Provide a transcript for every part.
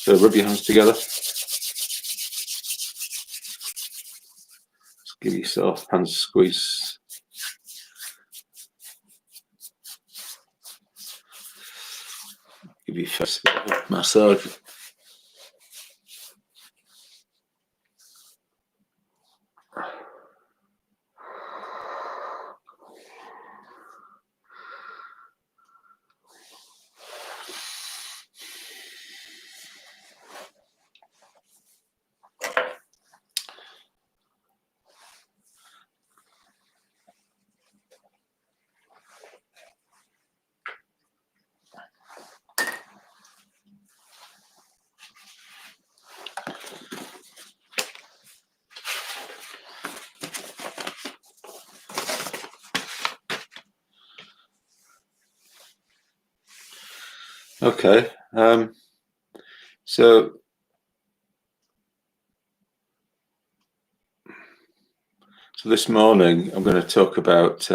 So rub your hands together. Just give yourself hands a squeeze. Give your face a massage. Okay, so this morning I'm going to talk about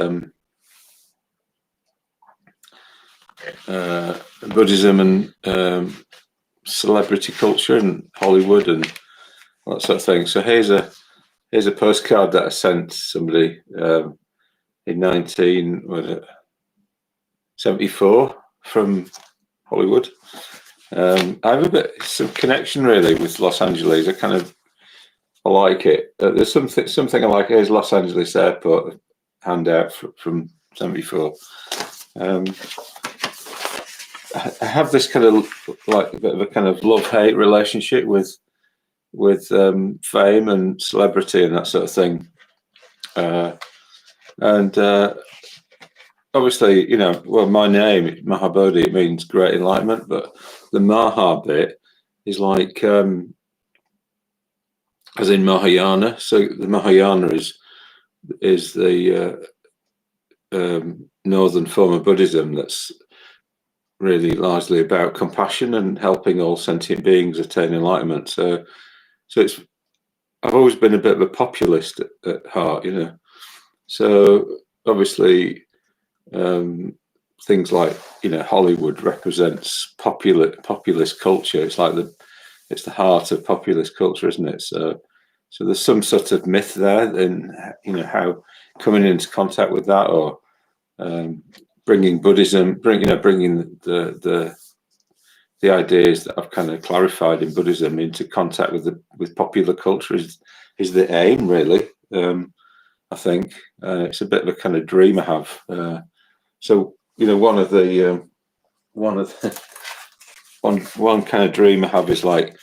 Buddhism and celebrity culture and Hollywood and that sort of thing. So here's a postcard that I sent somebody in 1974 from Hollywood. I have some connection really with Los Angeles. I like it. There's something I like. Here's Los Angeles Airport handout from 74. I have this kind of like a bit of a kind of love-hate relationship with fame and celebrity and that sort of thing. Obviously, well, my name, Mahabodhi, it means great enlightenment, but the Maha bit is like, as in Mahayana. So the Mahayana is the northern form of Buddhism that's really largely about compassion and helping all sentient beings attain enlightenment. So I've always been a bit of a populist at heart, So obviously, things like Hollywood represents populist culture. It's like it's the heart of populist culture, isn't it? So there's some sort of myth there, in how coming into contact with that, or bringing Buddhism, bringing the ideas that I've kind of clarified in Buddhism into contact with popular culture is the aim, really. I think it's a bit of a kind of dream I have. So one kind of dream I have is like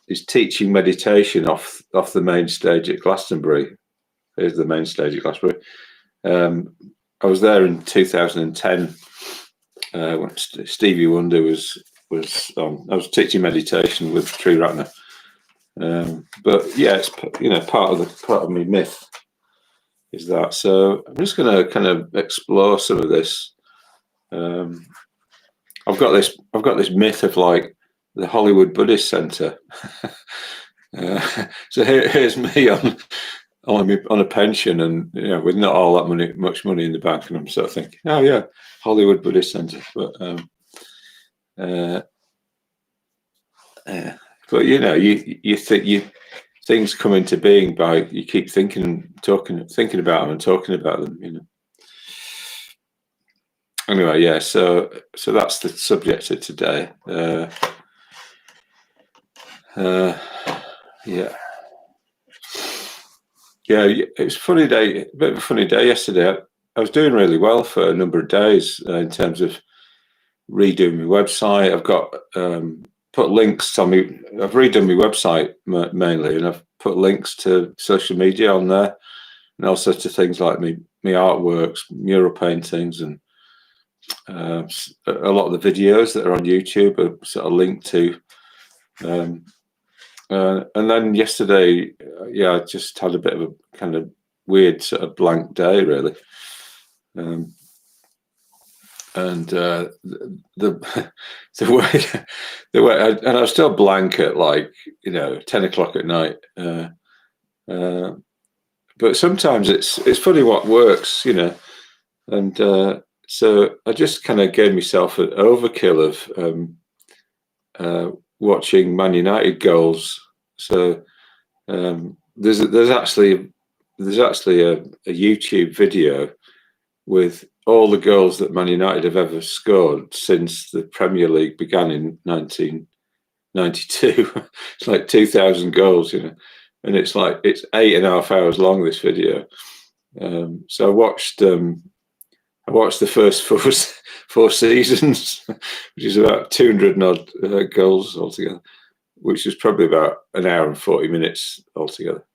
is teaching meditation off the main stage at Glastonbury. Here's the main stage at Glastonbury. I was there in 2010 when Stevie Wonder was on. I was teaching meditation with Sri Ratna. But yeah, it's part of my myth is that. So I'm just going to kind of explore some of this. I've got this myth of like the Hollywood Buddhist Center. So here's me on a pension, and with not all that much money in the bank, and I'm sort of thinking, oh yeah, Hollywood Buddhist Center, but you think things come into being by you keep thinking about them and talking about them. Anyway, yeah. So that's the subject of today. Yeah. Yeah, it was a funny day. A bit of a funny day yesterday. I was doing really well for a number of days in terms of redoing my website. I've got put links on me. I've redone my website mainly, and I've put links to social media on there, and also to things like my artworks, mural paintings, and a lot of the videos that are on YouTube are sort of linked to. And then yesterday, I just had a bit of a kind of weird sort of blank day, really. And the way, and I was still blank at like 10 o'clock at night. But sometimes it's funny what works, And so I just kind of gave myself an overkill of watching Man United goals. So there's actually a YouTube video with all the goals that Man United have ever scored since the Premier League began in 1992. It's like 2,000 goals, you know, and it's 8.5 hours long, this video. So I watched the first four seasons, which is about 200 and odd goals altogether, which is probably about an hour and 40 minutes altogether.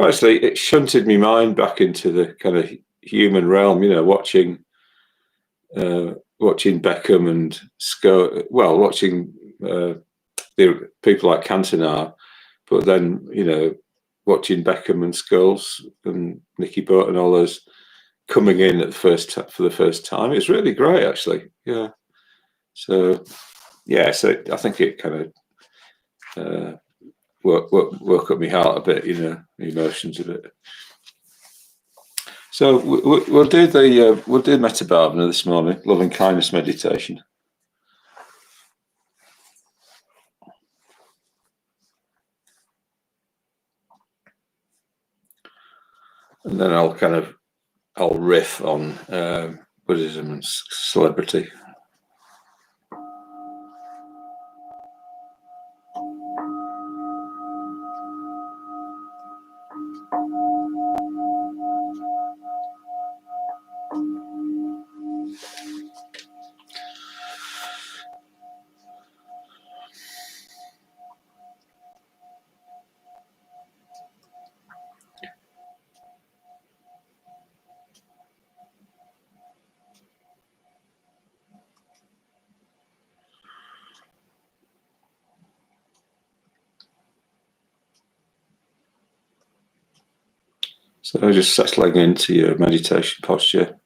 Actually, it shunted my mind back into the kind of human realm, you know, watching Beckham and watching the people like Cantona, but then, you know, watching Beckham and Scholes and Nicky Butt and all those coming in at for the first time. It's really great, actually. Yeah. So I think it kind of woke up my heart a bit, you know, the emotions a bit. So we'll do Metta Bhavana this morning, loving kindness meditation. And then I'll riff on Buddhism and celebrity. So just settling into your meditation posture.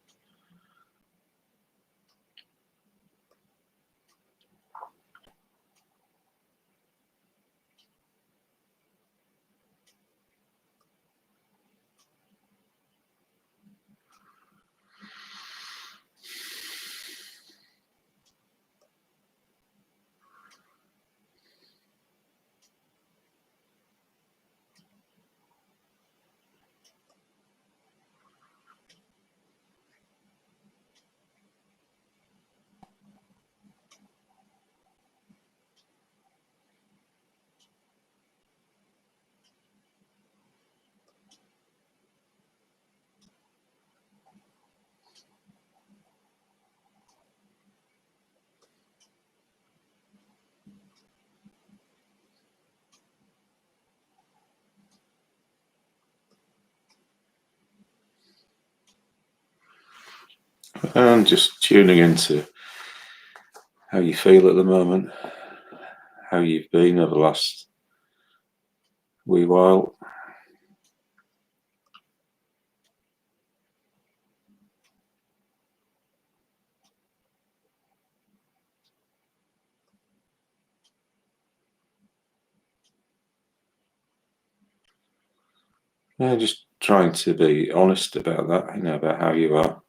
And just tuning into how you feel at the moment, how you've been over the last wee while. Yeah, just trying to be honest about that, you know, about how you are.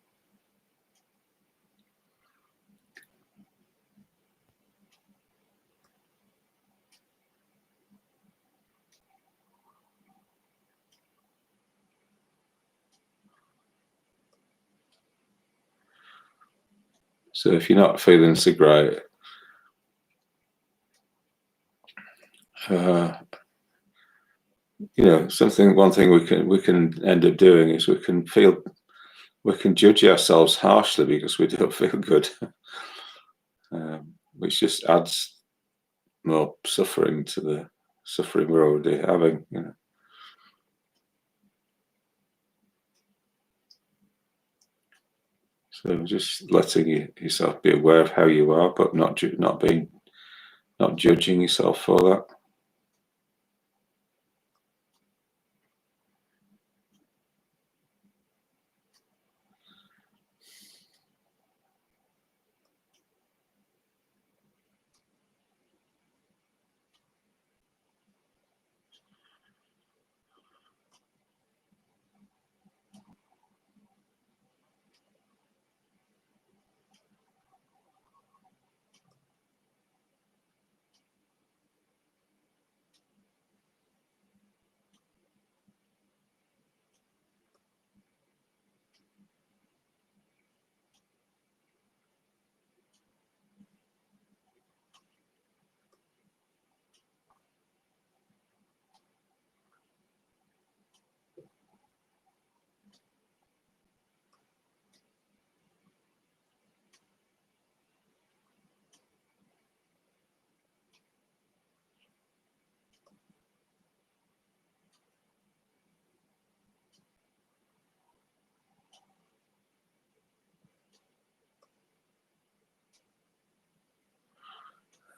So if you're not feeling so great, you know, one thing we can end up doing is we can judge ourselves harshly because we don't feel good, which just adds more suffering to the suffering we're already having, you know. So just letting yourself be aware of how you are, but not judging yourself for that.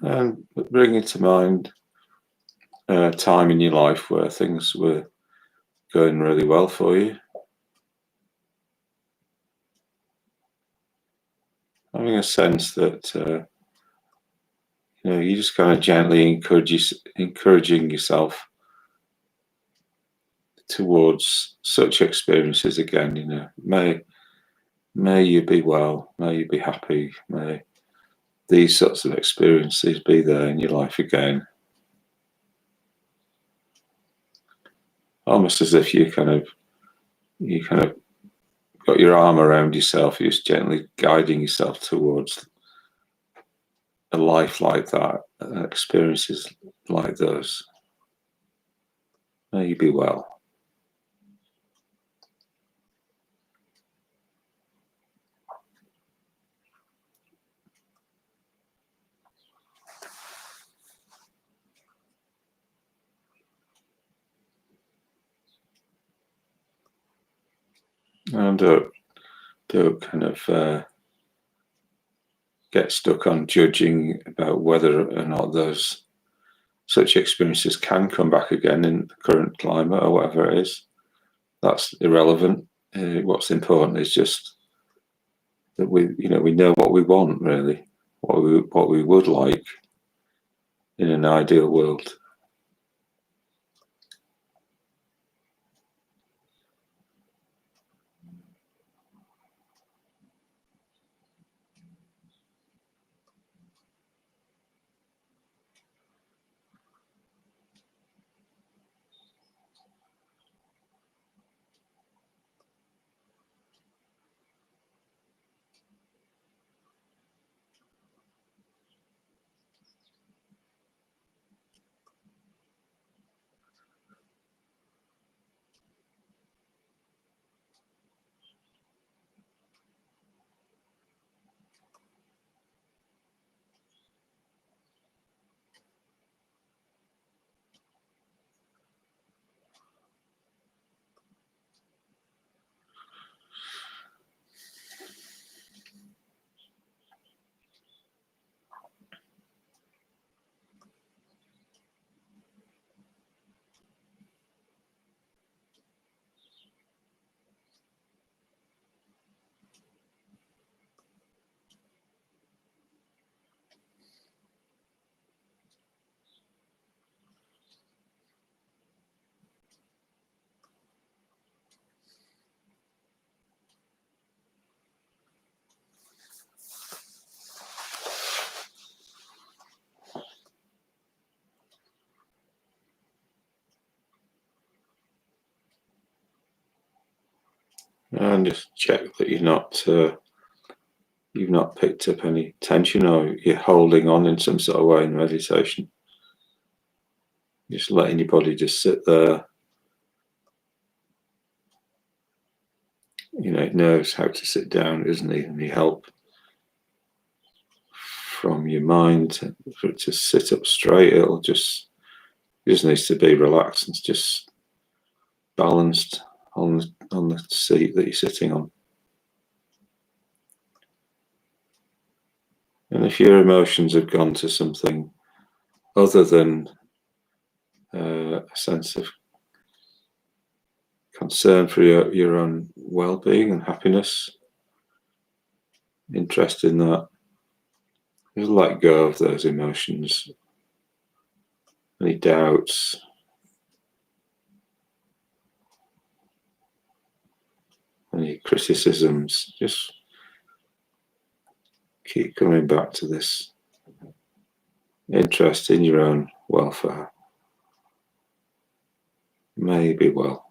And bringing to mind a time in your life where things were going really well for you. Having a sense that you just kind of gently encouraging yourself towards such experiences again. May you be well, may you be happy, may these sorts of experiences be there in your life again. Almost as if you kind of got your arm around yourself, you're just gently guiding yourself towards a life like that, experiences like those. May you be well. And don't kind of get stuck on judging about whether or not such experiences can come back again in the current climate or whatever it is. That's irrelevant. What's important is just that we know what we want, really, what we would like in an ideal world. And just check that you've not picked up any tension or you're holding on in some sort of way in meditation. Just letting your body just sit there. It knows how to sit down, doesn't it? Any help from your mind for it to sit up straight. It just needs to be relaxed and just balanced on the seat that you're sitting on. And if your emotions have gone to something other than a sense of concern for your own well-being and happiness, interest in that, just let go of those emotions, any doubts, any criticisms. Just keep coming back to this interest in your own welfare. May you be well.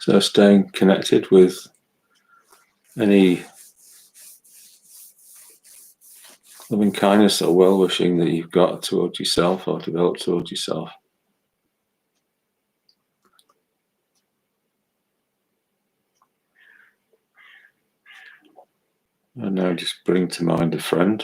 So staying connected with any loving kindness or well-wishing that you've got towards yourself or developed towards yourself. And now just bring to mind a friend.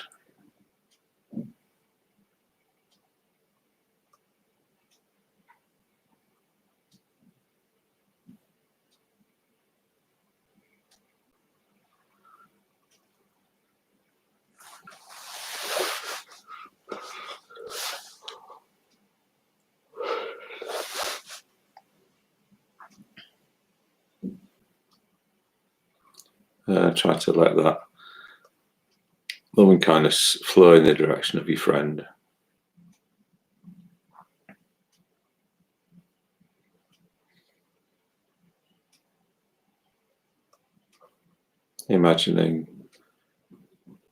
Try to let that loving kindness flow in the direction of your friend. Imagining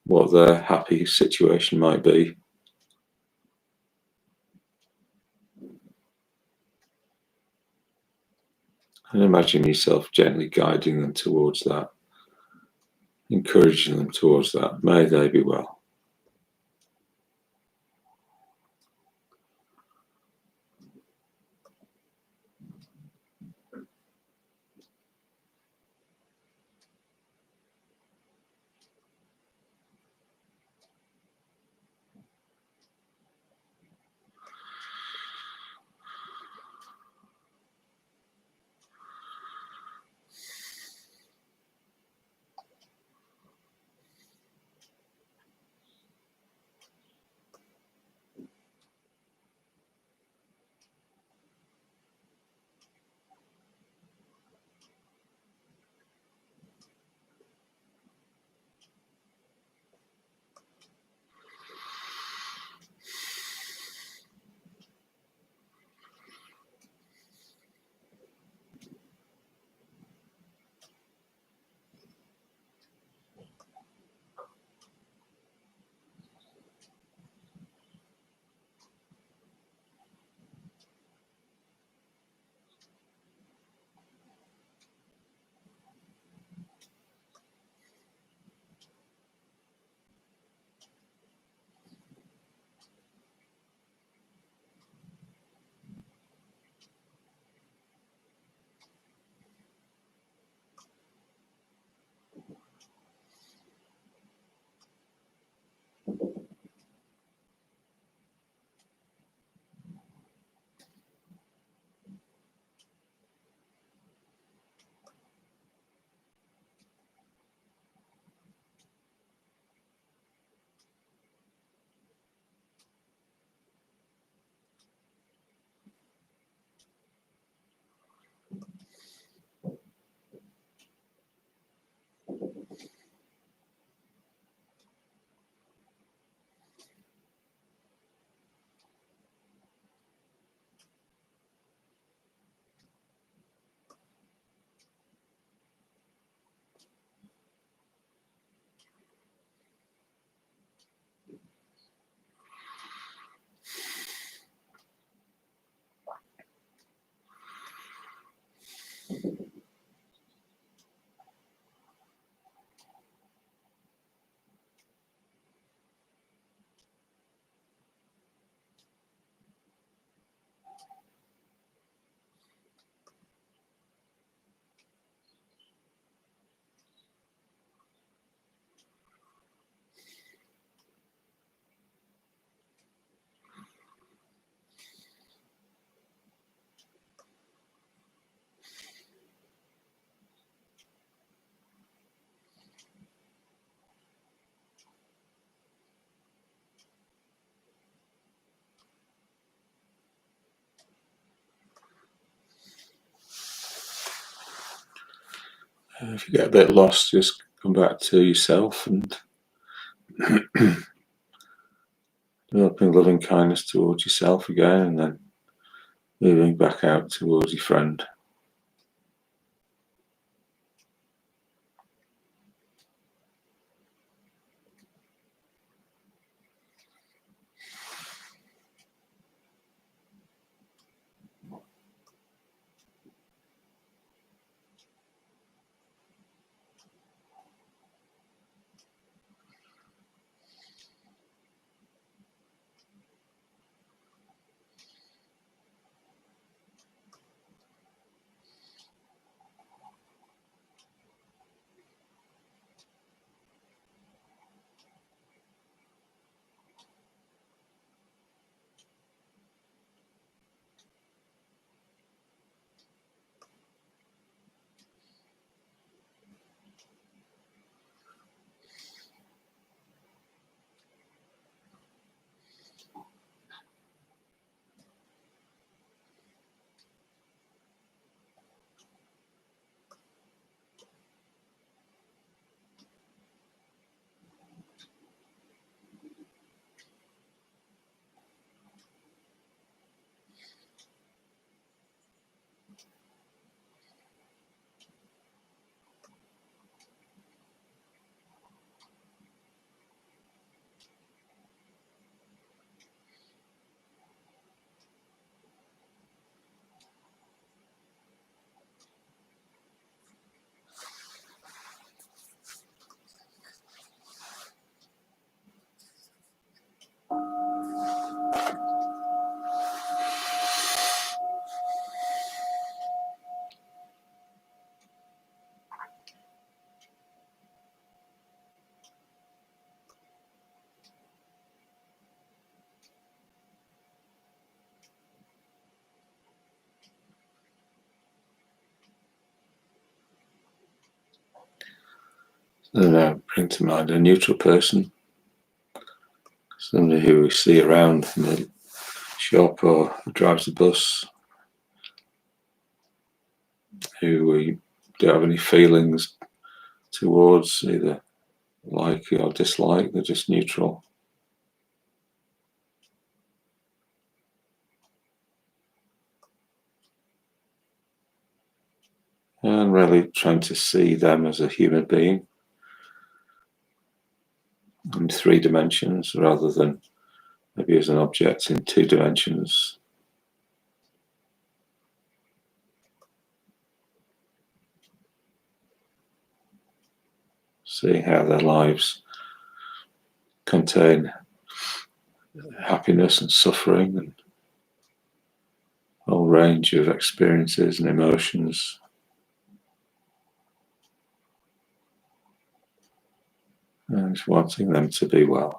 what their happy situation might be. And imagine yourself gently guiding them towards that, encouraging them towards that. May they be well. If you get a bit lost, just come back to yourself and developing loving kindness towards yourself again, and then moving back out towards your friend. So now bring to mind a neutral person, somebody who we see around in the shop or drives the bus, who we don't have any feelings towards, either like or dislike, they're just neutral. And really trying to see them as a human being in 3 dimensions rather than maybe as an object in 2 dimensions. Seeing how their lives contain happiness and suffering and a whole range of experiences and emotions. And wanting them to be well.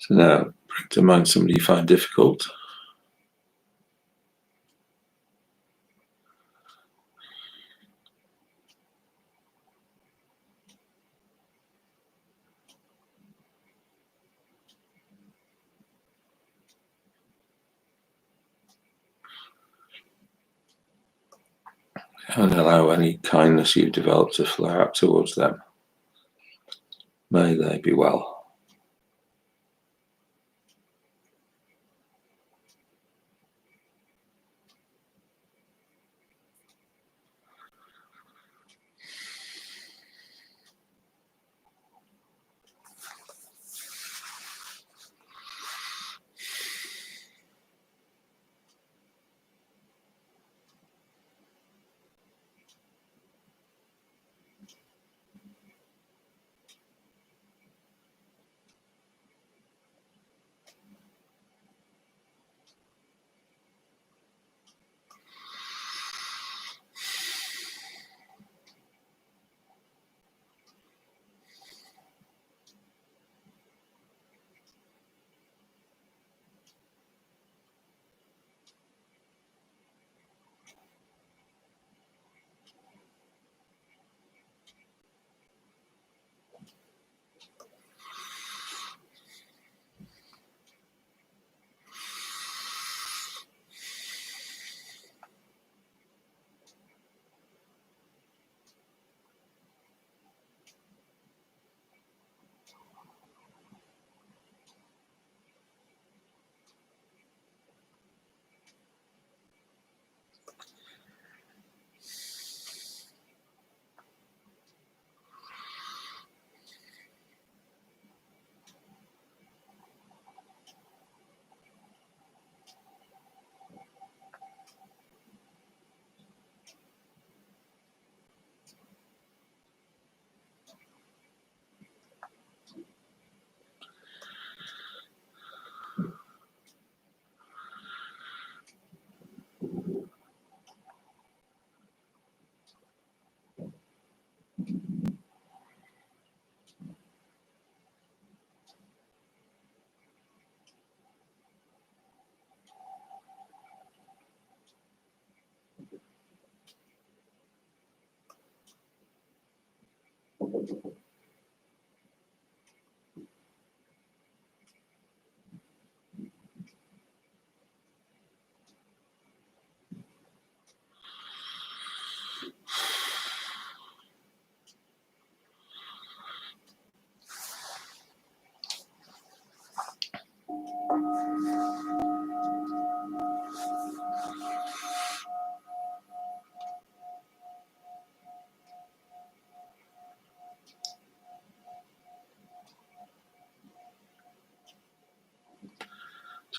So now, bring to mind somebody you find difficult. And allow any kindness you've developed to flow out towards them. May they be well.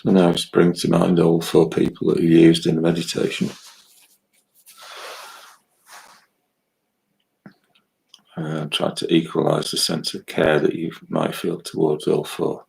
So now just bring to mind all 4 people that are used in the meditation. Try to equalize the sense of care that you might feel towards all 4.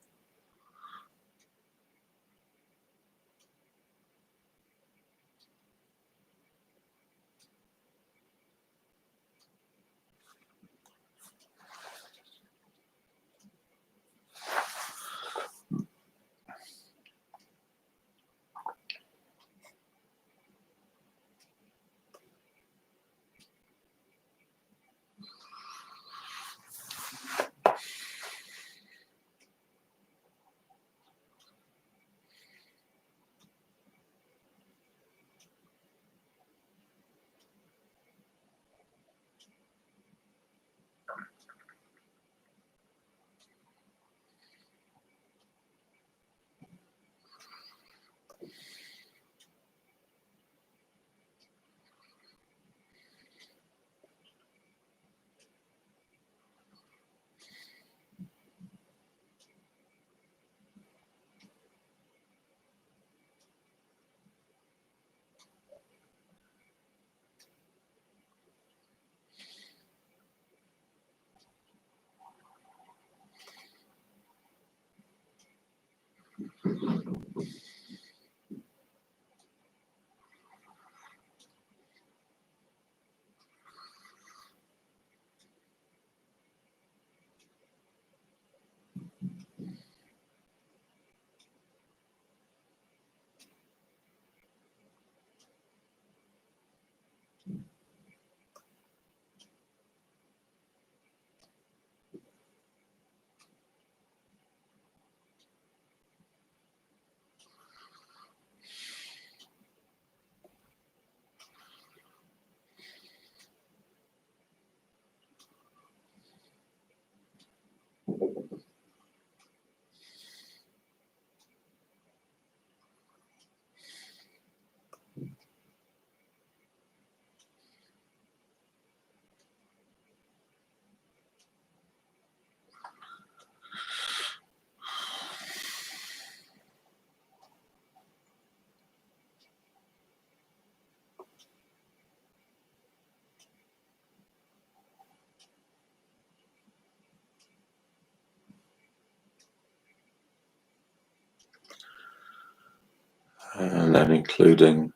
and then including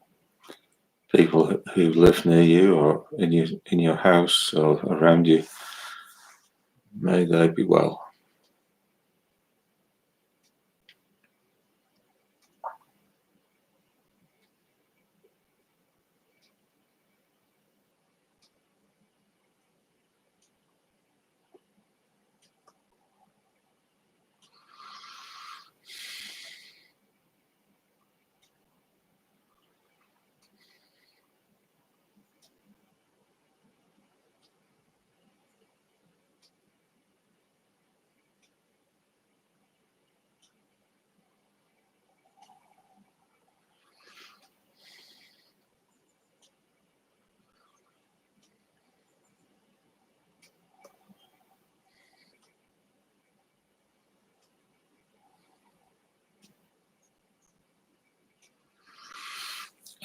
people who live near you or in your house or around you. May they be well.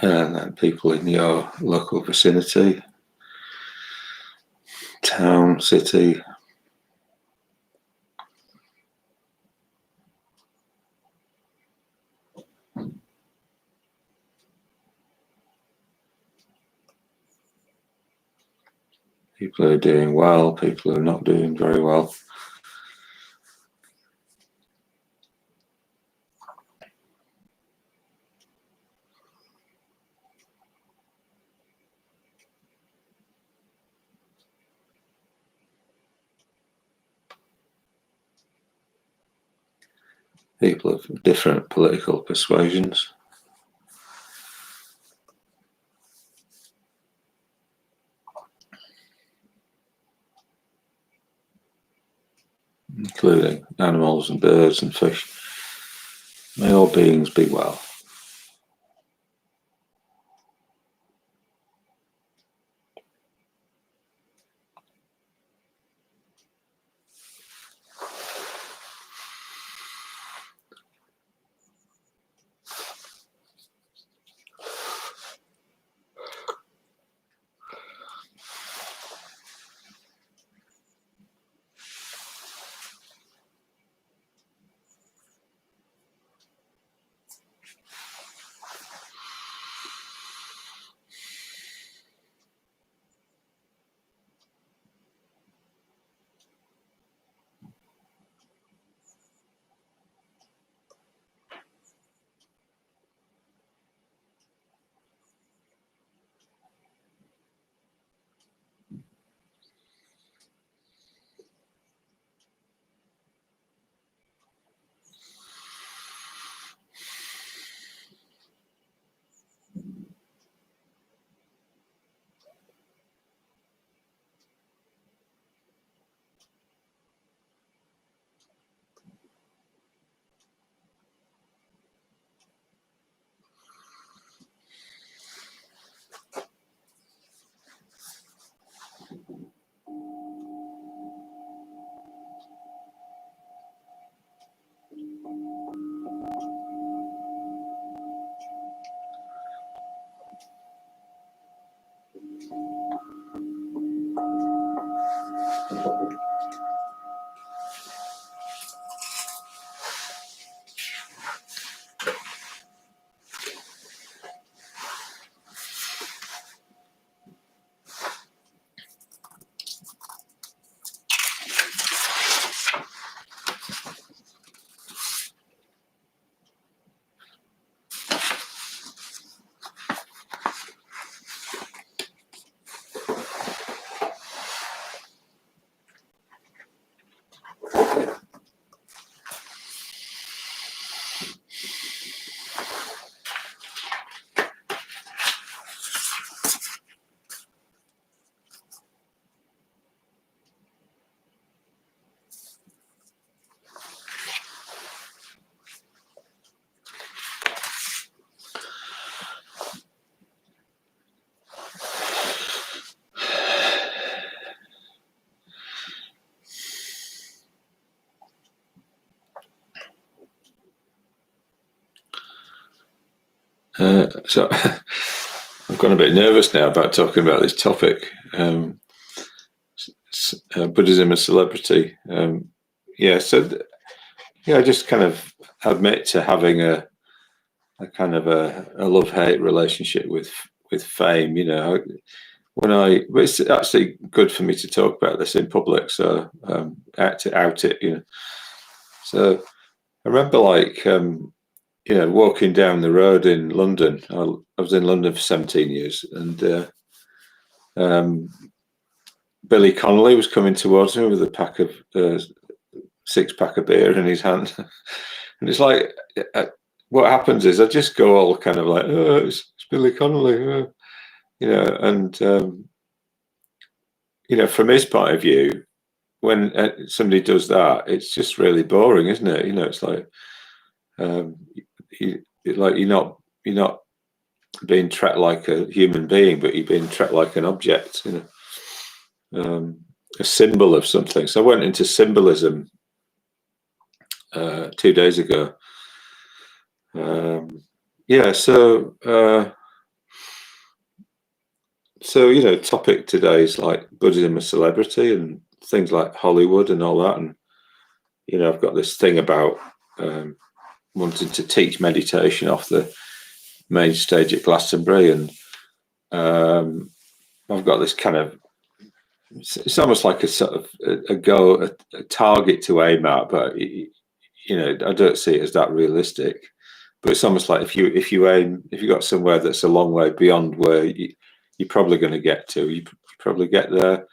And then people in your local vicinity, town, city. People who are doing well, people who are not doing very well. People of different political persuasions. Including animals and birds and fish. May all beings be well. So I've gone a bit nervous now about talking about this topic, Buddhism as celebrity. I just kind of admit to having a kind of a love-hate relationship with fame. You know, but it's actually good for me to talk about this in public, so out it. You know, so I remember like walking down the road in London. I was in London for 17 years, and Billy Connolly was coming towards me with a pack of 6-pack of beer in his hand, and it's like, what happens is I just go all kind of like, oh, it's Billy Connolly, and from his point of view, when somebody does that, it's just really boring, isn't it? You know, it's like, you're not being treated like a human being, but you're being treated like an object, a symbol of something. So I went into symbolism 2 days ago. So topic today is like Buddhism as celebrity and things like Hollywood and all that. And I've got this thing about wanting to teach meditation off the main stage at Glastonbury, and I've got this kind of, it's almost like a sort of a goal, a target to aim at, but I don't see it as that realistic. But it's almost like if you got somewhere that's a long way beyond where you're probably going to get to, you probably get there.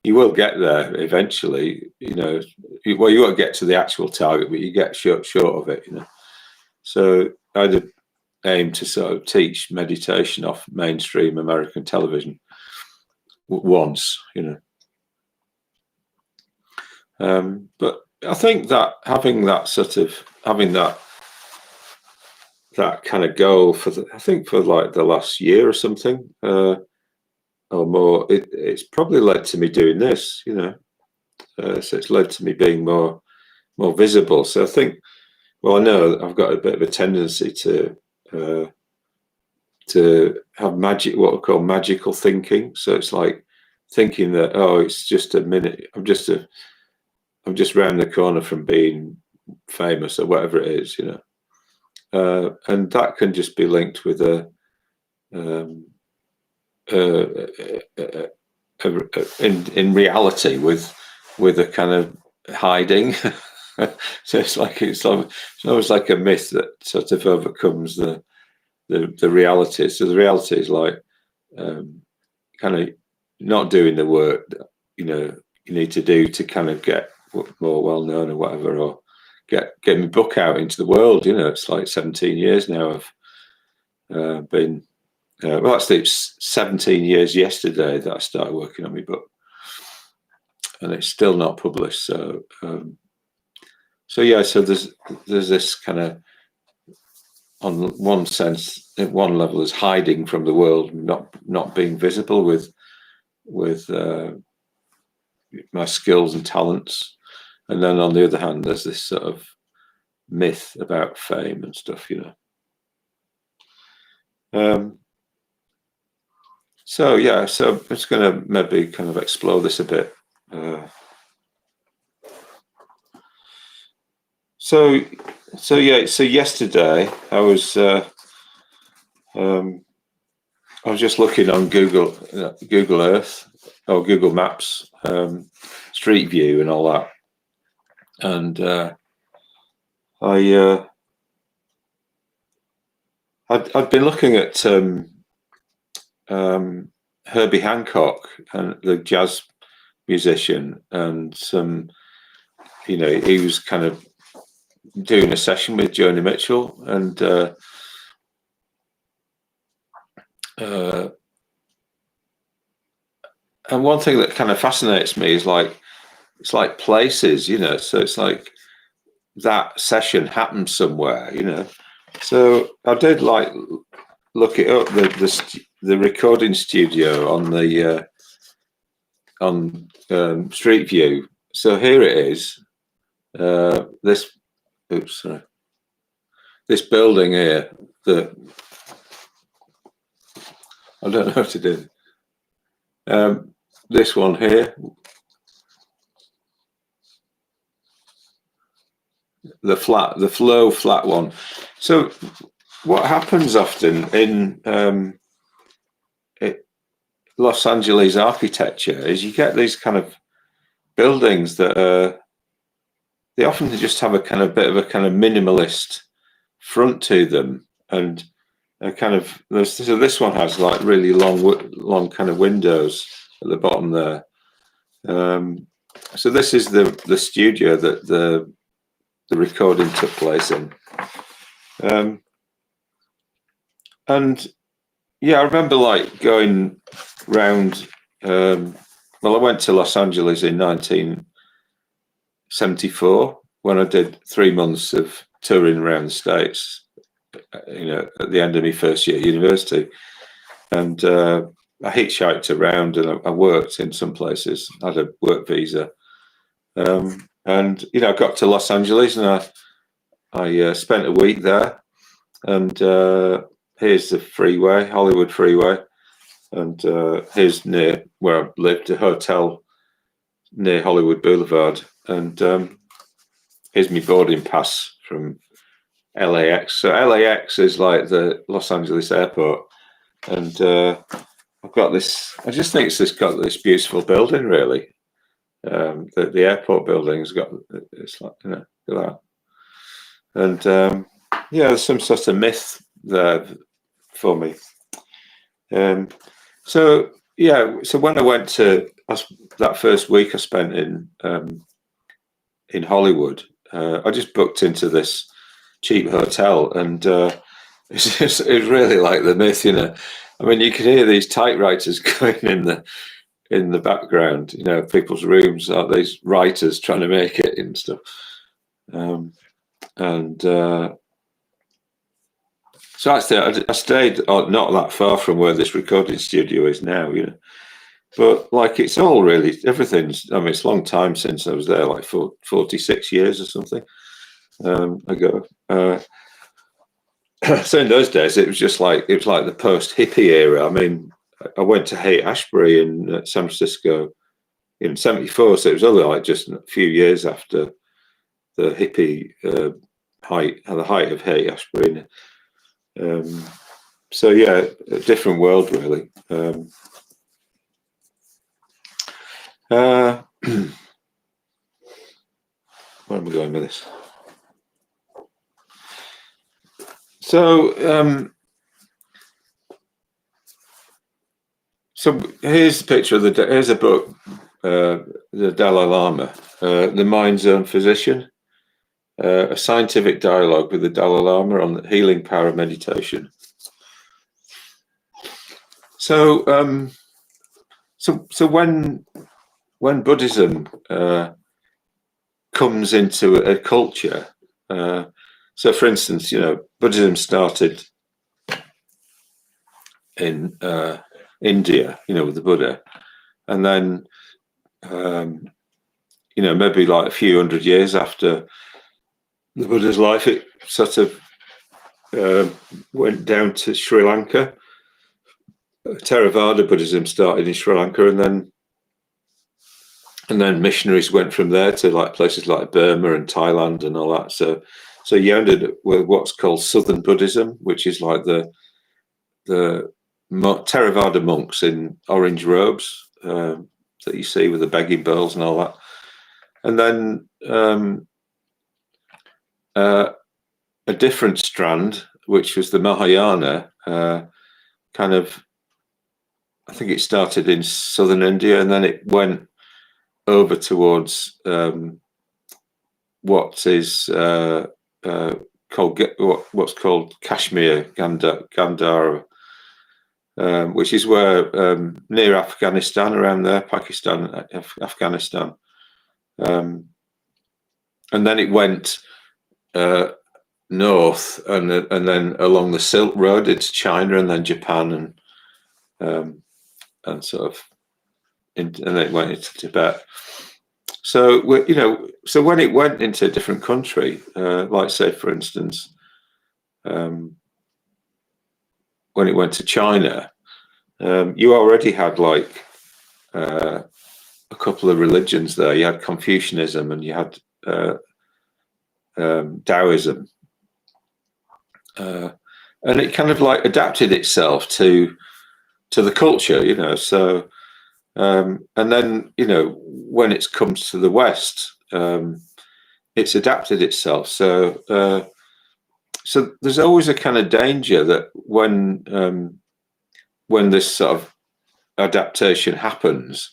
You will get there eventually. You won't get to the actual target, but you get short of it. So I'd aim to sort of teach meditation off mainstream American television once. But I think that having that kind of goal for like the last year or something, or more, it's probably led to me doing this, so it's led to me being more visible. So I think, I know I've got a bit of a tendency to have what we call magical thinking. So it's like thinking that, it's just a minute, I'm just round the corner from being famous or whatever it is, and that can just be linked with in reality with a kind of hiding. So it's almost like a myth that sort of overcomes the reality. So the reality is like kind of not doing the work that you need to do to kind of get more well known or whatever, or get my book out into the world. It's like 17 years now I've been. Actually, it's 17 years yesterday that I started working on my book, and it's still not published. So there's this kind of, on one sense, at one level, is hiding from the world, not being visible with my skills and talents, and then on the other hand, there's this sort of myth about fame and stuff, So I'm just going to maybe kind of explore this a bit. So yesterday I was just looking on Google Earth or Google Maps, Street View and all that, and I'd been looking at Herbie Hancock, and the jazz musician, and he was kind of doing a session with Joni Mitchell, and one thing that kind of fascinates me is it's like places, so it's like that session happened somewhere, So I did like look it up, the recording studio on Street View. So here it is. This building here that I don't know how to do. This one here, the low flat one. So what happens often in Los Angeles architecture is you get these kind of buildings that they often just have a kind of bit of a kind of minimalist front to them, and a kind of so this one has like really long kind of windows at the bottom there. So this is the studio that the recording took place in, and yeah, I remember like going round. Well, I went to Los Angeles in 1974 when I did 3 months of touring around the States, at the end of my first year at university. And I hitchhiked around and I worked in some places. I had a work visa. And, I got to Los Angeles and I spent a week there. And here's the freeway, Hollywood freeway. And here's near where I lived, a hotel near Hollywood Boulevard. And here's my boarding pass from LAX. So LAX is like the Los Angeles airport. And I've got this, I just think it's got this beautiful building, really. The airport building's got, it's like, look at that. And there's some sort of myth there for me. So when I went to that first week I spent in Hollywood, I just booked into this cheap hotel, and it was really like the myth, I mean, you could hear these typewriters going in the background, people's rooms, like these writers trying to make it and stuff. So I stayed not that far from where this recording studio is now, but like it's all really, everything's, I mean, it's a long time since I was there, like 46 years or something ago. So in those days, it was like the post-hippie era. I mean, I went to Haight-Ashbury in San Francisco in 74, so it was only like just a few years after the hippie height of Haight-Ashbury. So yeah, a different world, really. Where am I going with this? So here's the picture of here's a book, the Dalai Lama, The Mind's Own Physician, a scientific dialogue with the Dalai Lama on the healing power of meditation. So when Buddhism comes into a culture, so for instance, Buddhism started in India, with the Buddha, and then maybe like a few hundred years after the Buddha's life, it sort of went down to Sri Lanka. Theravada Buddhism started in Sri Lanka, and then missionaries went from there to like places like Burma and Thailand and all that. So you ended with what's called Southern Buddhism, which is like the Theravada monks in orange robes that you see with the begging bowls and all that. And then a different strand, which was the Mahayana, kind of, I think it started in southern India, and then it went over towards what is called what's called Kashmir, Gandhara, which is where near Afghanistan, around there, Pakistan, Afghanistan, and then it went north, and then along the Silk Road into China, and then Japan, and sort of, and then it went into Tibet. So so when it went into a different country, like say for instance, when it went to China, you already had like a couple of religions there. You had Confucianism and you had Taoism, and it kind of like adapted itself to the culture, you know. So and then, you know, when it comes to the West, it's adapted itself. So there's always a kind of danger that when this sort of adaptation happens,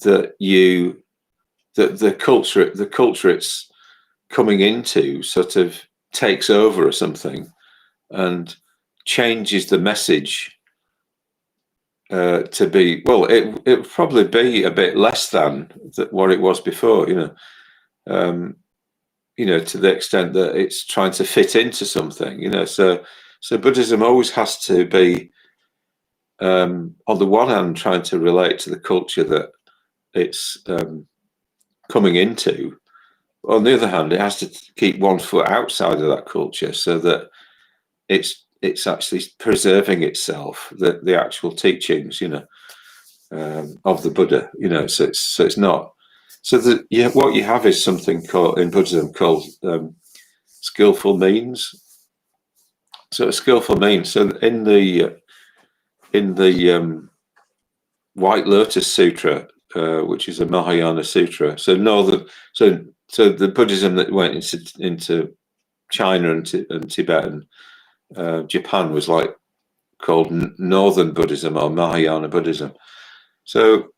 that the culture it's coming into sort of takes over or something and changes the message to be, well, it would probably be a bit less than what it was before, you know, to the extent that it's trying to fit into something, you know. So Buddhism always has to be, on the one hand, trying to relate to the culture that it's coming into. On the other hand, it has to keep one foot outside of that culture so that it's actually preserving itself, the actual teachings, you know, of the Buddha, you know. So it's not. So what you have is something called in Buddhism called skillful means. So a skillful means. So in the White Lotus Sutra, which is a Mahayana sutra. So the Buddhism that went into China and Tibet and Japan was like called Northern Buddhism or Mahayana Buddhism. So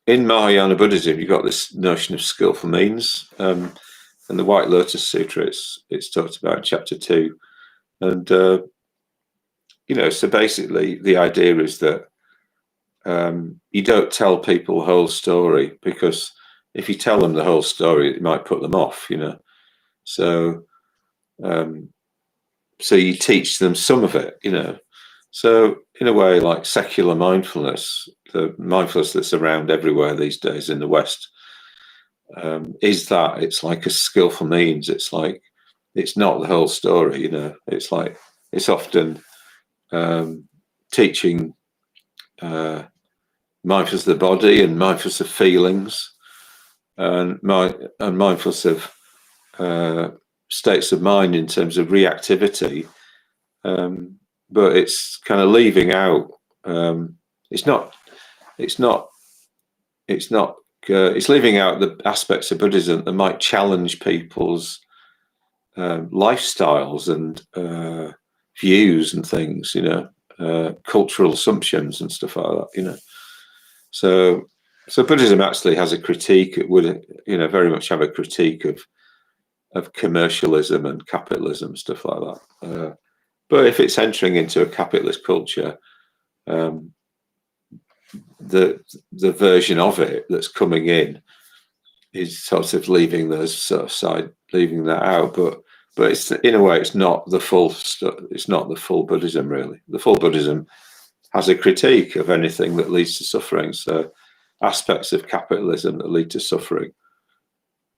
in Mahayana Buddhism, you've got this notion of skillful means, and the White Lotus Sutra, it's talked about in chapter 2, and you know, so basically the idea is that you don't tell people the whole story, because if you tell them the whole story, it might put them off, you know. So so you teach them some of it, you know. So in a way, like secular mindfulness, the mindfulness that's around everywhere these days in the West, is that it's like a skillful means. It's like, it's not the whole story, you know. It's like, it's often teaching mindfulness of the body and mindfulness of feelings, and mindfulness of states of mind in terms of reactivity, but it's kind of leaving out. It's leaving out the aspects of Buddhism that might challenge people's lifestyles and views and things, you know, cultural assumptions and stuff like that, you know. So Buddhism actually has a critique. It would, you know, very much have a critique of commercialism and capitalism, stuff like that. But if it's entering into a capitalist culture, the version of it that's coming in is sort of leaving those sort of leaving that out. But it's, in a way, it's not the full. It's not the full Buddhism, really. The full Buddhism has a critique of anything that leads to suffering. So aspects of capitalism that lead to suffering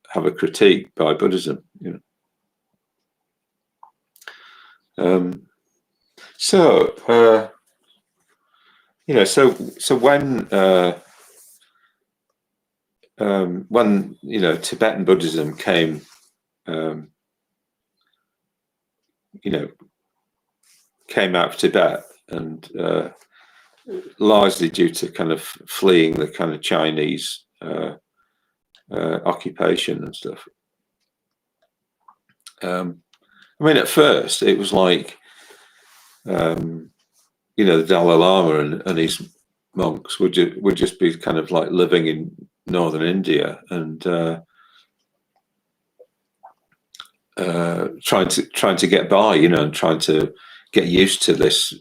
have a critique by Buddhism, you know. You know, so when you know, Tibetan Buddhism came, you know, came out of Tibet, and largely due to kind of fleeing the kind of Chinese occupation and stuff. I mean, at first it was like, you know, the Dalai Lama and his monks would just be kind of like living in northern India and trying to get by, you know, and trying to get used to this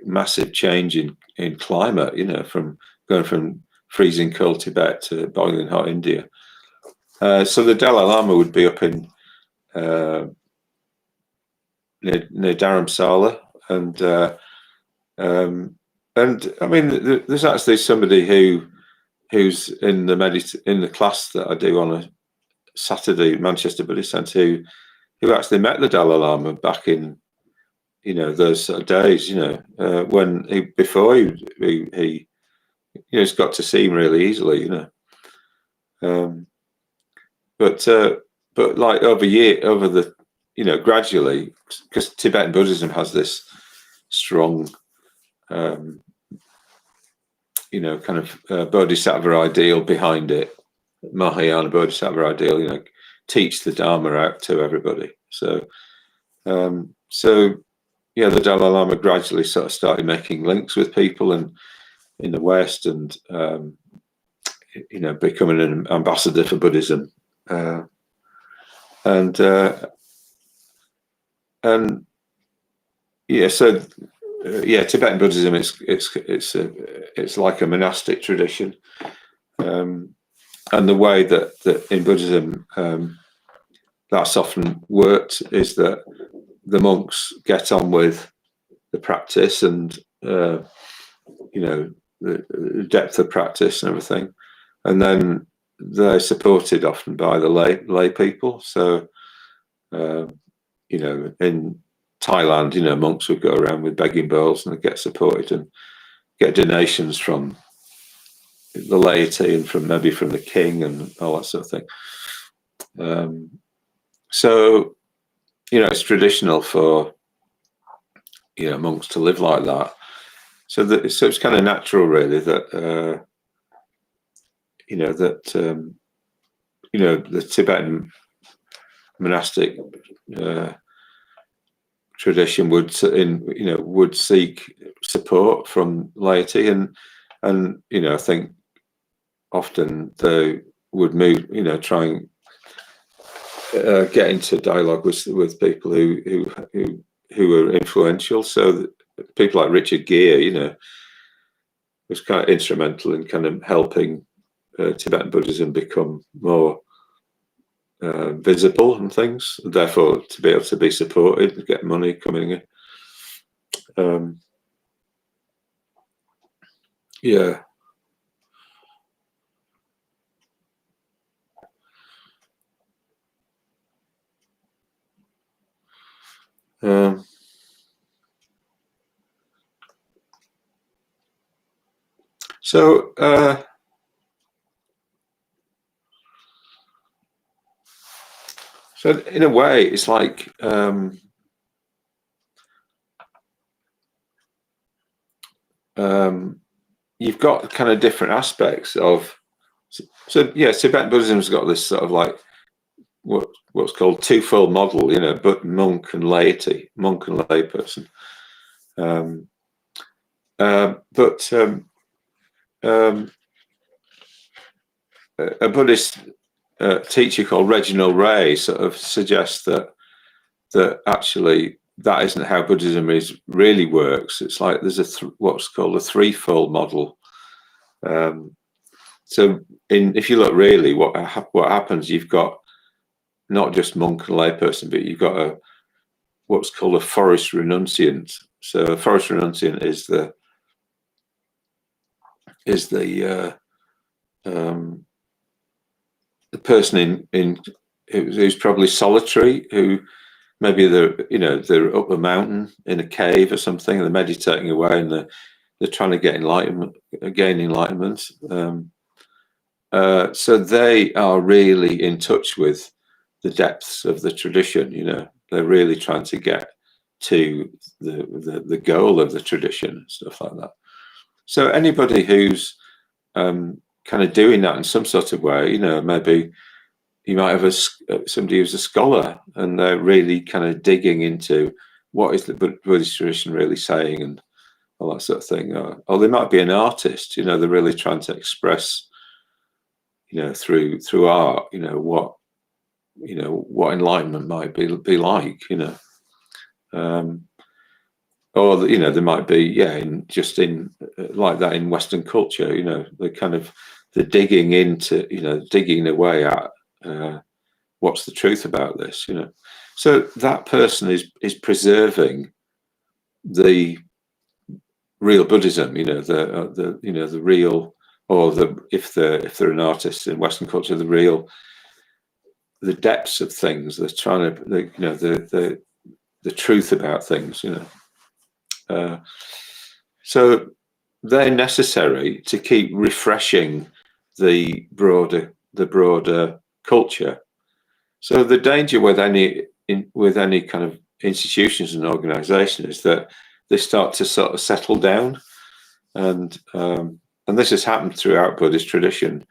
massive change in climate, you know, from going from freezing cold Tibet to boiling hot India. So the Dalai Lama would be up in near Dharamsala, and I mean, there's actually somebody who's in the class that I do on a Saturday, Manchester Buddhist Centre, who actually met the Dalai Lama back in, you know, those sort of days, you know, when before he you know, he's got to see him really easily, you know. But like over the, gradually, because Tibetan Buddhism has this strong, kind of Bodhisattva ideal behind it, Mahayana Bodhisattva ideal, teach the Dharma out to everybody. So the Dalai Lama gradually sort of started making links with people and in the West, and becoming an ambassador for Buddhism, Tibetan Buddhism it's like a monastic tradition, and the way that in Buddhism that's often worked is that the monks get on with the practice and the depth of practice and everything, and then they're supported often by the lay people. So in Thailand, monks would go around with begging bowls and get supported and get donations from the laity and from the king and all that sort of thing. So it's traditional for monks to live like that. So it's kind of natural, really, that the Tibetan monastic tradition would seek support from laity, and I think often they would move, try and get into dialogue with people who are influential. So people like Richard Gere, was kind of instrumental in kind of helping Tibetan Buddhism become more visible and things, and therefore to be able to be supported and get money coming in. So in a way, it's like you've got kind of different aspects of. Tibetan Buddhism's got this sort of like what's called twofold model, but monk and laity, monk and layperson. A Buddhist teacher called Reginald Ray sort of suggests that actually that isn't how Buddhism really works. It's like there's what's called a threefold model. If you look really, what happens, you've got not just monk and layperson, but you've got what's called a forest renunciant. So a forest renunciant is the person who's probably solitary, who maybe they're up a mountain in a cave or something, and they're meditating away, and they're trying to gain enlightenment. So they are really in touch with the depths of the tradition. They're really trying to get to the goal of the tradition and stuff like that. So anybody who's kind of doing that in some sort of way, maybe you might have somebody who's a scholar and they're really kind of digging into what is the Buddhist tradition really saying and all that sort of thing. Or they might be an artist, they're really trying to express, through art, what enlightenment might be like, or there might be in like that in Western culture, the digging into digging away at what's the truth about this, so that person is preserving the real Buddhism, the real, or if they're an artist in Western culture, the depths of things. They're trying to the truth about things, so they're necessary to keep refreshing the broader culture. So the danger with any with any kind of institutions and organization is that they start to sort of settle down, and this has happened throughout Buddhist tradition.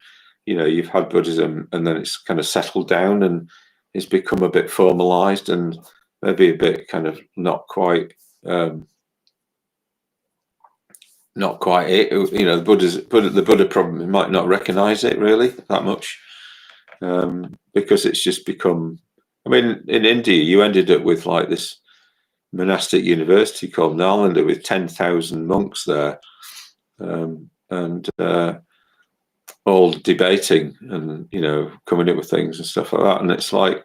You've had Buddhism, and then it's kind of settled down, and it's become a bit formalized, and maybe a bit kind of not quite it. The Buddha probably might not recognize it really that much, because it's just become. I mean, in India, you ended up with like this monastic university called Nalanda with 10,000 monks there, and all debating and coming up with things and stuff like that. And it's like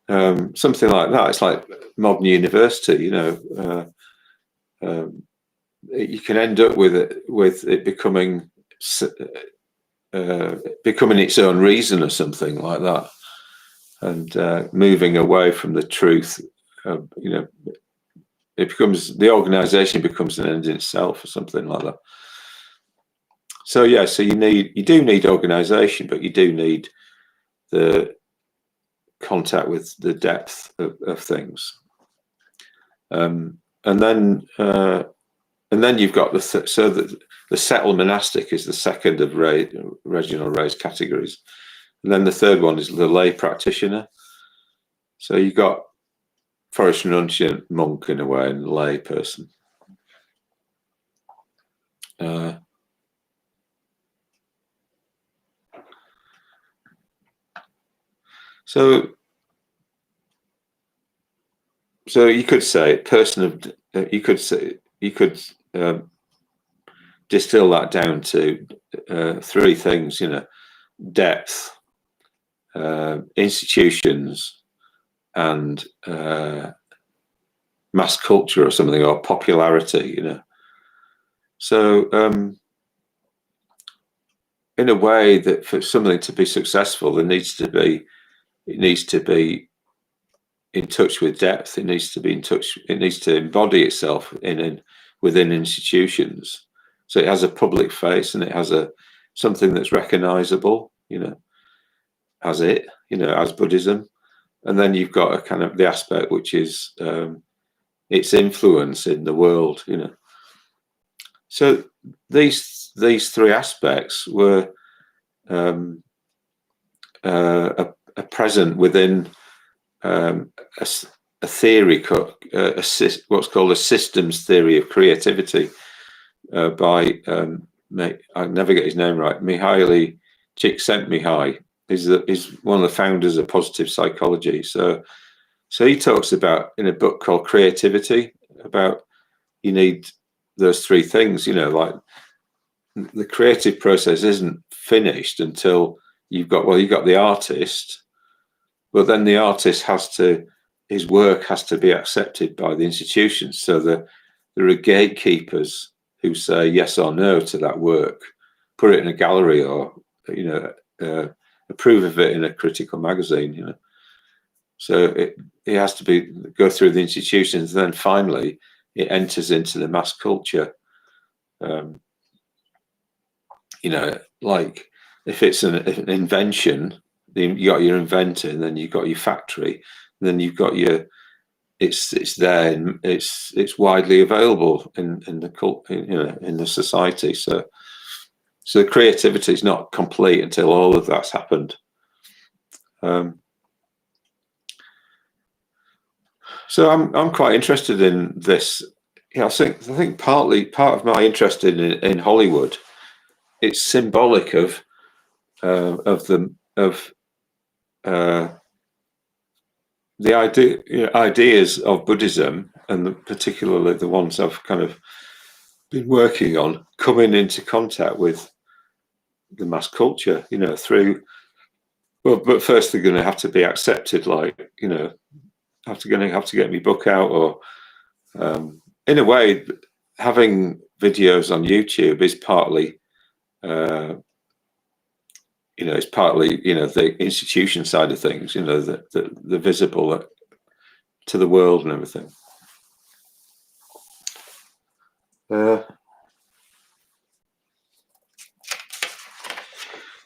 something like that. It's like modern university. You can end up with it becoming its own reason or something like that, and moving away from the truth. It becomes, the organization becomes an end in itself or something like that. So you do need organization, but you do need the contact with the depth of things. And then you've got the settled monastic is the second of regional raised categories, and then the third one is the lay practitioner. So you've got forest renunciant, monk in a way, and lay person. So you could say you could distill that down to three things, depth, institutions, and mass culture or something, or popularity, So in a way, that for something to be successful, it needs to be in touch with depth. It needs to embody itself within institutions. So it has a public face, and it has something that's recognizable, as Buddhism. And then you've got a kind of the aspect which is its influence in the world, So these three aspects were present within a theory, what's called a systems theory of creativity, by I never get his name right, Mihaly Csikszentmihalyi. He's one of the founders of positive psychology. So he talks about, in a book called Creativity, about you need those three things. Like the creative process isn't finished until you've got the artist, but then the artist his work has to be accepted by the institutions. So there are gatekeepers who say yes or no to that work, put it in a gallery, or approve of it in a critical magazine. So it has to go through the institutions, and then finally it enters into the mass culture. Like if it's an invention, then you got your inventor, and then you've got your factory, and then you've got it's there, and it's widely available in the society. So creativity is not complete until all of that's happened. So I'm quite interested in this. I think part of my interest in Hollywood, it's symbolic of the ideas of Buddhism, and particularly the ones I've kind of been working on, coming into contact with the mass culture, through. Well, but first they're going to have to be accepted, like, have to get my book out, or in a way, having videos on YouTube is partly, it's partly, the institution side of things, the visible to the world and everything.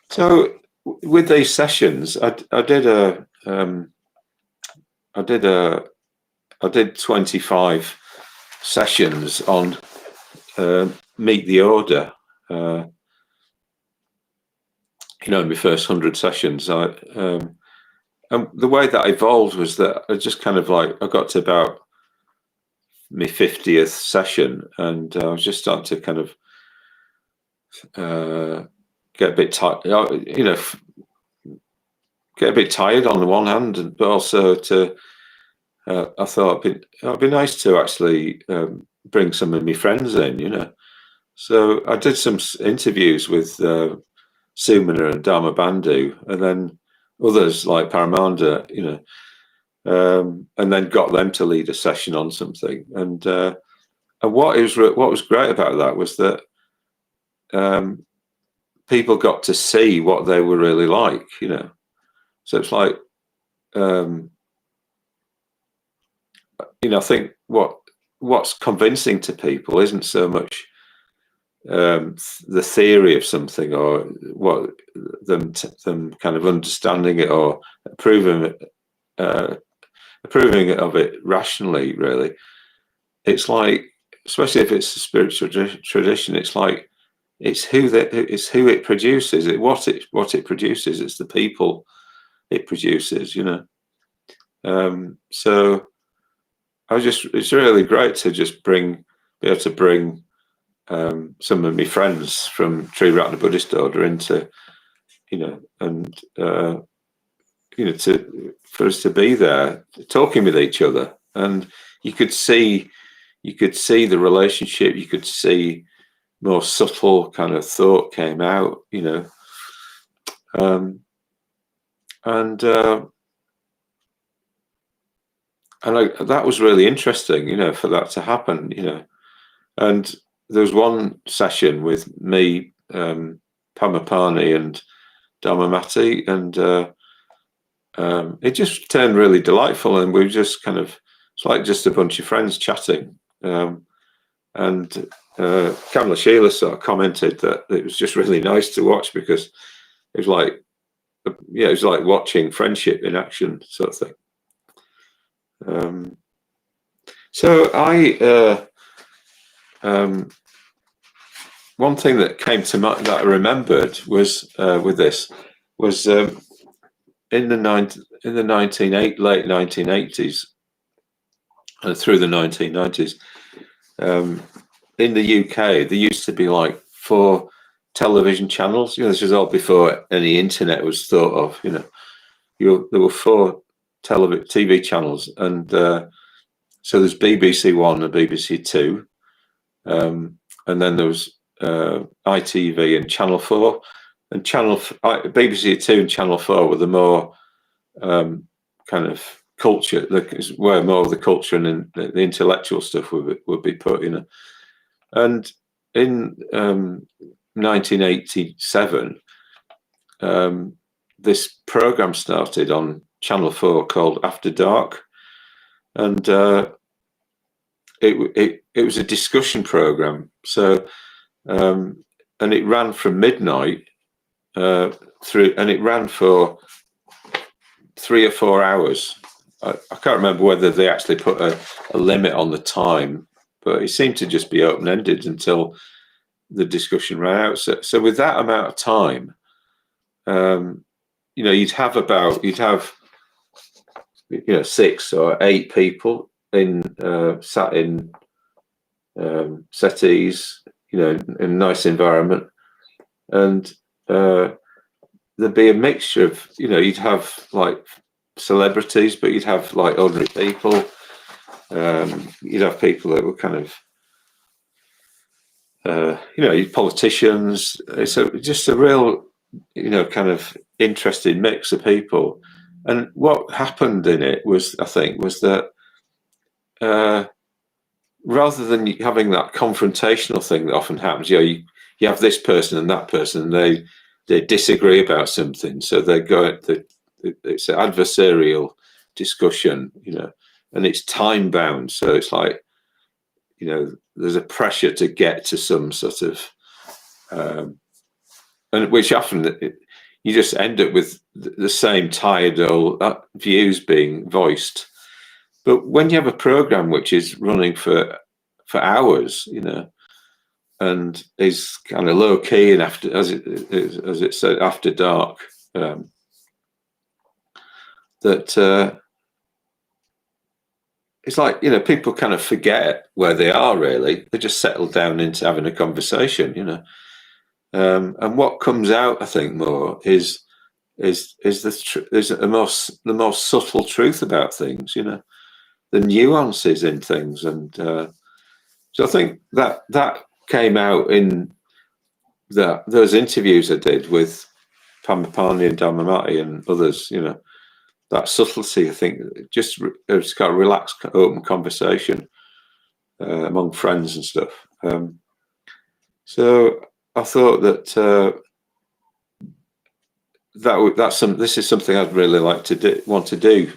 So with these sessions, I did I did 25 sessions on Meet the Order. In my first 100 sessions, and the way that evolved was that I just kind of like, I got to about my 50th session, and I was just starting to kind of get a bit tired, get a bit tired on the one hand, but also I thought it'd be nice to actually bring some of my friends in. So I did some interviews with Sumana and Dharma Bandhu, and then others like Paramanda, and then got them to lead a session on something. And what was great about that was that people got to see what they were really like. So it's like, I think what's convincing to people isn't so much the theory of something, or what them kind of understanding it or approving of it rationally. Really, it's like, especially if it's a spiritual tradition, it's like it's who it produces, what it produces. It's the people it produces. So it's really great to just be able to bring some of my friends from Triratna Buddhist Order into, for us to be there talking with each other, and you could see the relationship. You could see more subtle kind of thought came out, and that was really interesting, for that to happen, and there was one session with me, Pamapani and Dharmamati, and it just turned really delightful, and we were just kind of, it's like just a bunch of friends chatting, and Kamala Sheila sort of commented that it was just really nice to watch, because it was like, watching friendship in action, sort of thing. So one thing that came to mind that I remembered was with this was in the late 1980s and through the 1990s, in the UK there used to be like 4 television channels. This was all before any internet was thought of. There were 4 TV channels, and so there's BBC One and BBC Two, and then there was ITV and Channel 4, and BBC Two and Channel 4 were the more kind of culture, where more of the culture and the intellectual stuff would be put. And in 1987, this program started on Channel 4 called After Dark, and it was a discussion program. So and it ran from midnight through, and it ran for 3 or 4 hours. I can't remember whether they actually put a limit on the time, but it seemed to just be open-ended until the discussion ran out. So with that amount of time, you'd have 6 or 8 people sat in settees, in a nice environment, and there'd be a mixture of, you'd have like celebrities, but you'd have like ordinary people. You'd have people that were kind of, politicians. It's just a real, kind of interesting mix of people. And what happened in it was that rather than having that confrontational thing that often happens, you have this person and that person, and they disagree about something, so they go. It's an adversarial discussion, and it's time bound. So it's like, there's a pressure to get to some sort of, and which often you just end up with the same tired old views being voiced, But when you have a program which is running for hours, and is kind of low key and after, as it said, after dark, that it's like, people kind of forget where they are really. They just settle down into having a conversation, and what comes out, I think, more is the most subtle truth about things, the nuances in things, and so I think that came out in those interviews I did with Pamapani and Dhammamati and others, that subtlety. I think it's got a relaxed, open conversation among friends and stuff. So I thought that this is something I'd really like to want to do,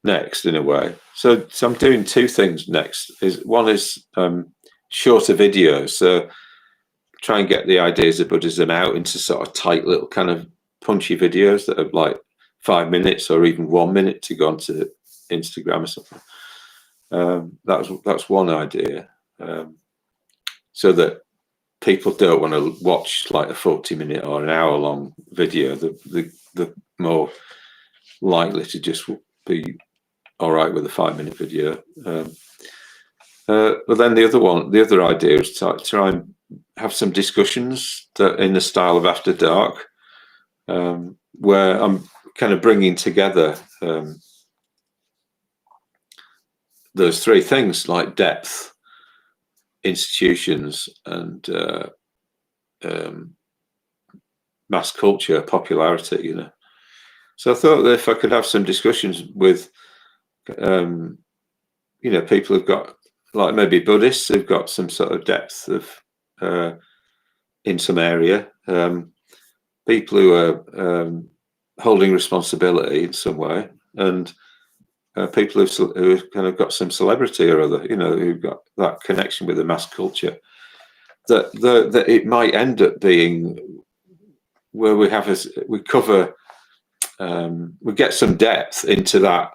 next in a way. So I'm doing two things next. One is shorter videos. So try and get the ideas of Buddhism out into sort of tight little kind of punchy videos that are like 5 minutes or even 1 minute to go onto Instagram or something. That's one idea. So that people don't want to watch like a 40-minute or an hour-long video. They're more likely to just be all right with a 5-minute video. But then the other idea is to try and have some discussions that in the style of After Dark, where I'm kind of bringing together those three things, like depth, institutions, and mass culture, popularity, So I thought that if I could have some discussions with, people who've got, like maybe Buddhists who've got some sort of depth of in some area, people who are holding responsibility in some way, and people who've kind of got some celebrity or other, who've got that connection with the mass culture, that it might end up being where we cover, we get some depth into that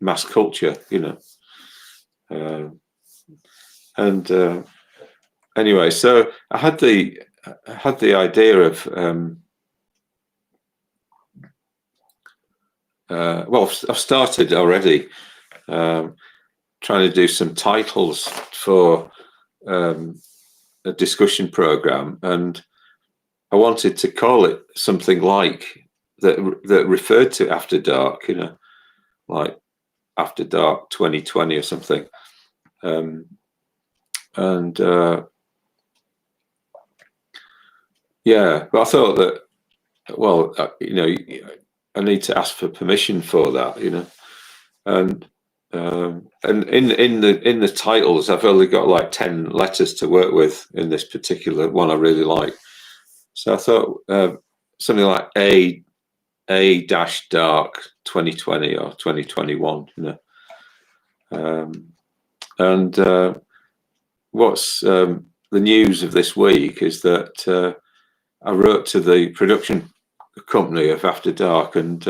mass culture, and anyway, so I had the idea of well, I've started already trying to do some titles for a discussion program, and I wanted to call it something like that referred to After Dark, like After Dark 2020 or something. Yeah, but I thought that, well, I need to ask for permission for that, and in the titles, I've only got like 10 letters to work with in this particular one. I really like, so I thought something like A dash Dark 2020 or 2021, and what's the news of this week is that I wrote to the production company of After Dark and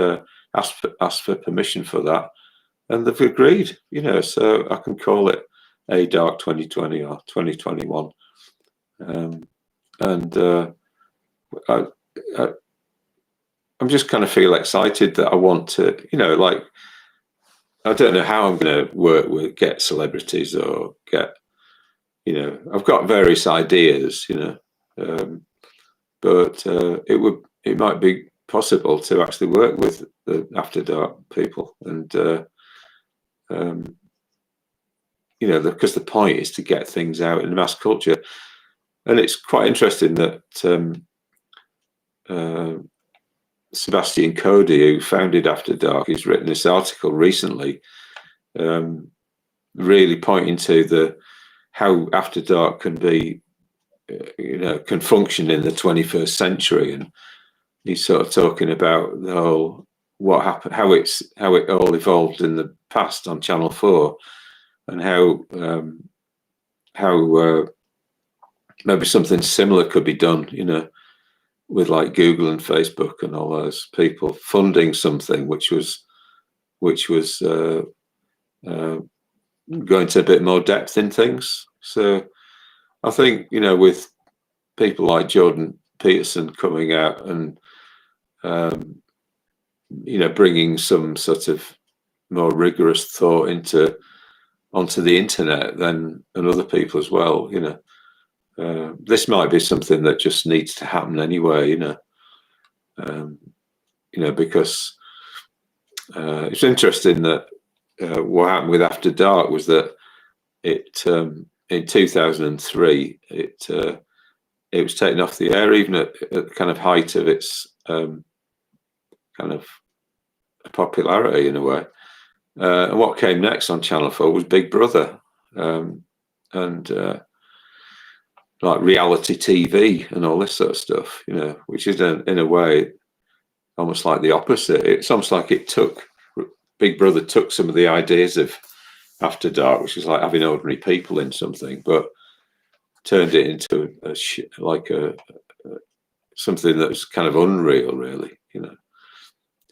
asked for permission for that, and they've agreed, so I can call it A Dark 2020 or 2021, and I'm just kind of feel excited that I want to, like, I don't know how I'm going to get celebrities or get, I've got various ideas, but it might be possible to actually work with the After Dark people, and because the point is to get things out in the mass culture. And it's quite interesting that Sebastian Cody, who founded After Dark, has written this article recently, really pointing to how After Dark can be, can function in the 21st century, and he's sort of talking about the whole what happened, how it all evolved in the past on Channel 4, and how maybe something similar could be done, with like Google and Facebook and all those people funding something which was going to a bit more depth in things. So I think, with people like Jordan Peterson coming out and bringing some sort of more rigorous thought onto the internet, and other people as well, this might be something that just needs to happen anyway, because it's interesting that what happened with After Dark was that it in 2003 it was taken off the air, even at the kind of height of its kind of popularity in a way. And what came next on Channel 4 was Big Brother, and like reality TV and all this sort of stuff, which is in a way almost like the opposite. It's almost like Big Brother took some of the ideas of After Dark, which is like having ordinary people in something, but turned it into something that's kind of unreal, really,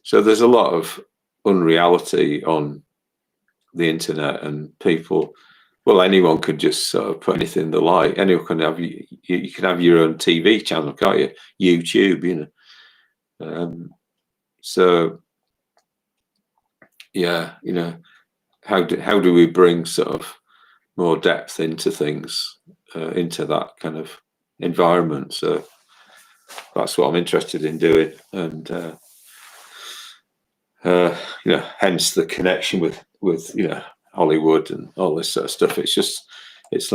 So there's a lot of unreality on the internet, and people, well, anyone can just sort of put anything they like. Anyone can have you can have your own TV channel, can't you? YouTube, so yeah, how do we bring sort of more depth into things, into that kind of environment? So that's what I'm interested in doing, and hence the connection with Hollywood and all this sort of stuff. It's just it's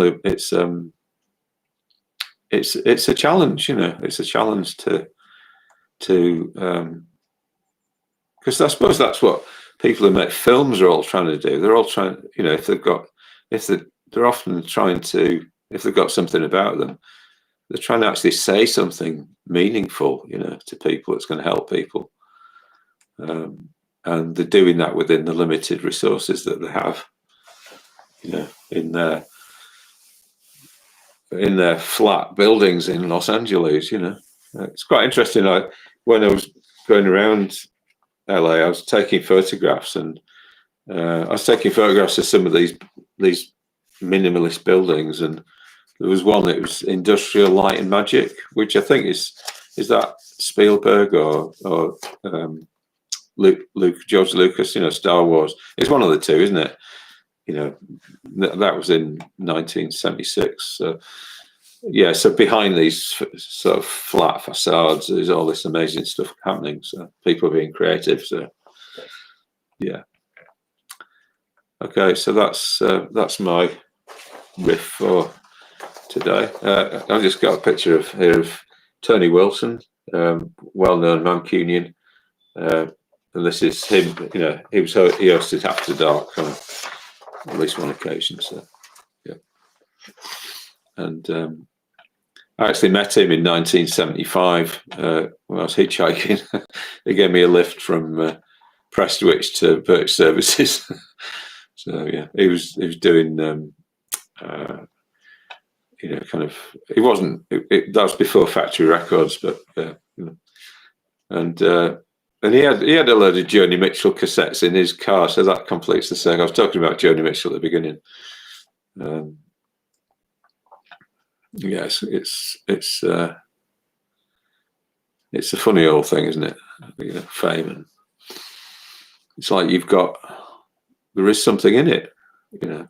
a challenge, It's a challenge to because I suppose that's what people who make films are all trying to do. They're all trying, if they're often trying to, if they've got something about them, they're trying to actually say something meaningful, to people that's going to help people. And they're doing that within the limited resources that they have, in their flat buildings in Los Angeles. It's quite interesting. When I was going around LA, I was taking photographs, and I was taking photographs of some of these minimalist buildings, and there was one that was Industrial Light and Magic, which I think is that Spielberg or George Lucas, Star Wars. It's one of the two, isn't it? That was in 1976. So yeah, so behind these sort of flat facades, there's all this amazing stuff happening. So people are being creative. So yeah. Okay, so that's my riff for today. I've just got a picture of Tony Wilson, well-known Mancunian, and this is him. He hosted After Dark on at least one occasion. So yeah, and I actually met him in 1975 when I was hitchhiking. He gave me a lift from Prestwich to Birch Services. So yeah, he was doing kind of. He wasn't. That was before Factory Records, but and he had a load of Joni Mitchell cassettes in his car, so that completes the circle. I was talking about Joni Mitchell at the beginning. Yes, it's a funny old thing, isn't it? Fame, and it's like there is something in it, and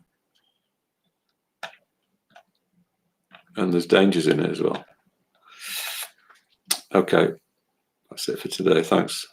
there's dangers in it as well. Okay, that's it for today. Thanks.